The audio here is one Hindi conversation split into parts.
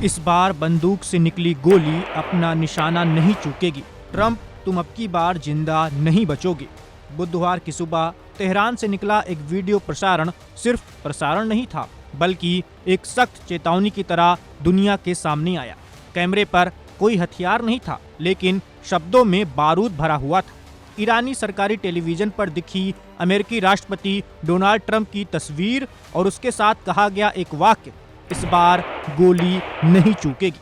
इस बार बंदूक से निकली गोली अपना निशाना नहीं चूकेगी। ट्रंप, तुम अब की बार जिंदा नहीं बचोगे। बुधवार की सुबह तेहरान से निकला एक वीडियो प्रसारण सिर्फ प्रसारण नहीं था, बल्कि एक सख्त चेतावनी की तरह दुनिया के सामने आया। कैमरे पर कोई हथियार नहीं था, लेकिन शब्दों में बारूद भरा हुआ था। ईरानी सरकारी टेलीविजन पर दिखी अमेरिकी राष्ट्रपति डोनाल्ड ट्रंप की तस्वीर और उसके साथ कहा गया एक वाक्य, इस बार गोली नहीं चूकेगी।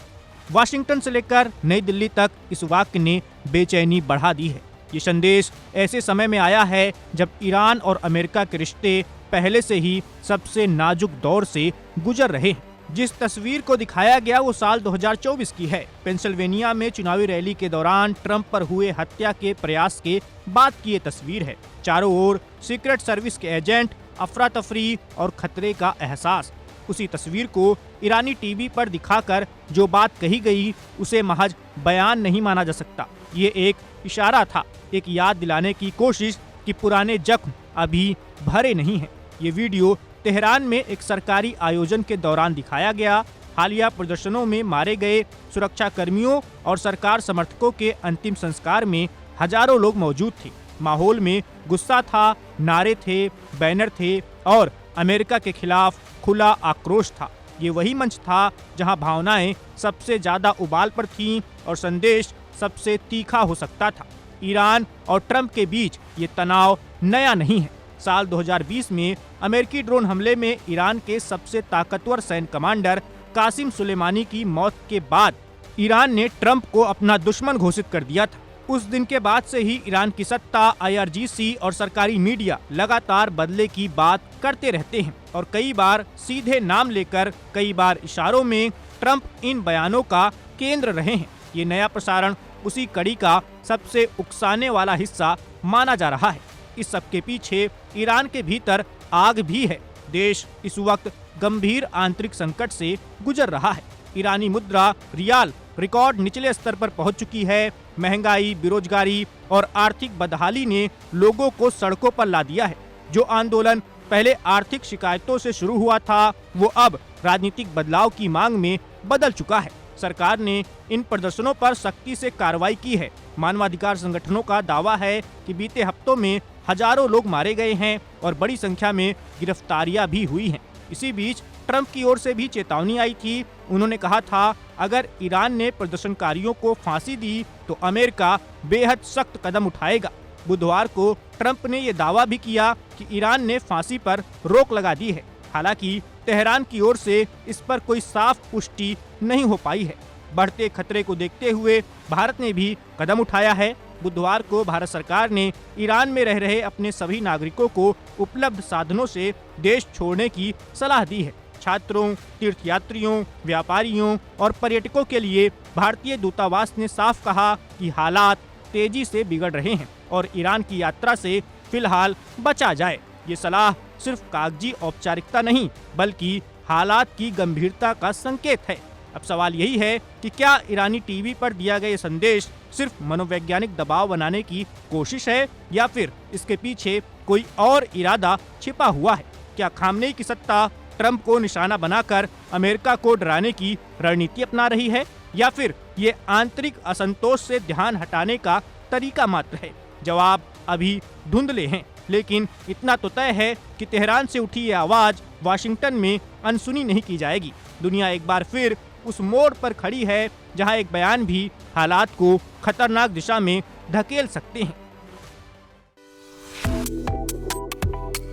वाशिंगटन से लेकर नई दिल्ली तक इस वाक्य ने बेचैनी बढ़ा दी है। ये संदेश ऐसे समय में आया है जब ईरान और अमेरिका के रिश्ते पहले से ही सबसे नाजुक दौर से गुजर रहे हैं। जिस तस्वीर को दिखाया गया वो साल 2024 की है। पेंसिल्वेनिया में चुनावी रैली के दौरान ट्रंप पर हुए हत्या के प्रयास के बाद की ये तस्वीर है। चारों ओर सीक्रेट सर्विस के एजेंट, अफरा तफरी और खतरे का एहसास। उसी तस्वीर को ईरानी टीवी पर दिखाकर जो बात कही गई उसे महज बयान नहीं माना जा सकता। ये एक इशारा था, एक याद दिलाने की कोशिश कि पुराने जख्म अभी भरे नहीं हैं। ये वीडियो तेहरान में एक सरकारी आयोजन के दौरान दिखाया गया। हालिया प्रदर्शनों में मारे गए सुरक्षा कर्मियों और सरकार समर्थकों के अंतिम संस्कार में हजारों लोग मौजूद थे। माहौल में गुस्सा था, नारे थे, बैनर थे और अमेरिका के खिलाफ खुला आक्रोश था। ये वही मंच था जहां भावनाएं सबसे ज्यादा उबाल पर थीं और संदेश सबसे तीखा हो सकता था। ईरान और ट्रंप के बीच ये तनाव नया नहीं है। साल 2020 में अमेरिकी ड्रोन हमले में ईरान के सबसे ताकतवर सैन्य कमांडर कासिम सुलेमानी की मौत के बाद ईरान ने ट्रंप को अपना दुश्मन घोषित कर दिया था। उस दिन के बाद से ही ईरान की सत्ता, IRGC और सरकारी मीडिया लगातार बदले की बात करते रहते हैं और कई बार सीधे नाम लेकर, कई बार इशारों में ट्रंप इन बयानों का केंद्र रहे हैं। ये नया प्रसारण उसी कड़ी का सबसे उकसाने वाला हिस्सा माना जा रहा है। इस सब के पीछे ईरान के भीतर आग भी है। देश इस वक्त गंभीर आंतरिक संकट से गुजर रहा है। ईरानी मुद्रा रियाल रिकॉर्ड निचले स्तर पर पहुंच चुकी है। महंगाई, बेरोजगारी और आर्थिक बदहाली ने लोगों को सड़कों पर ला दिया है। जो आंदोलन पहले आर्थिक शिकायतों से शुरू हुआ था, वो अब राजनीतिक बदलाव की मांग में बदल चुका है। सरकार ने इन प्रदर्शनों पर सख्ती से कार्रवाई की है। मानवाधिकार संगठनों का दावा है कि बीते हफ्तों में हजारों लोग मारे गए हैं और बड़ी संख्या में गिरफ्तारियां भी हुई हैं। इसी बीच ट्रंप की ओर से भी चेतावनी आई थी। उन्होंने कहा था, अगर ईरान ने प्रदर्शनकारियों को फांसी दी तो अमेरिका बेहद सख्त कदम उठाएगा। बुधवार को ट्रंप ने यह दावा भी किया कि ईरान ने फांसी पर रोक लगा दी है। हालांकि तेहरान की ओर से इस पर कोई साफ पुष्टि नहीं हो पाई है। बढ़ते खतरे को देखते हुए भारत ने भी कदम उठाया है। बुधवार को भारत सरकार ने ईरान में रह रहे अपने सभी नागरिकों को उपलब्ध साधनों से देश छोड़ने की सलाह दी है। छात्रों, तीर्थयात्रियों, व्यापारियों और पर्यटकों के लिए भारतीय दूतावास ने साफ कहा कि हालात तेजी से बिगड़ रहे हैं और ईरान की यात्रा से फिलहाल बचा जाए। ये सलाह सिर्फ कागजी औपचारिकता नहीं, बल्कि हालात की गंभीरता का संकेत है। अब सवाल यही है कि क्या ईरानी टीवी पर दिया गया संदेश सिर्फ मनोवैज्ञानिक दबाव बनाने की कोशिश है या फिर इसके पीछे कोई और इरादा छिपा हुआ है? क्या खामनेई की सत्ता ट्रंप को निशाना बनाकर अमेरिका को डराने की रणनीति अपना रही है या फिर ये आंतरिक असंतोष से ध्यान हटाने का तरीका मात्र है? जवाब अभी धुंधले हैं, लेकिन इतना तो तय है कि तेहरान से उठी ये आवाज वाशिंगटन में अनसुनी नहीं की जाएगी। दुनिया एक बार फिर उस मोड़ पर खड़ी है जहां एक बयान भी हालात को खतरनाक दिशा में धकेल सकते हैं।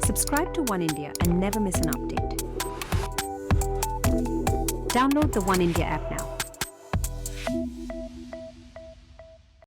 Subscribe to One India and never miss an update. Download the One India app now.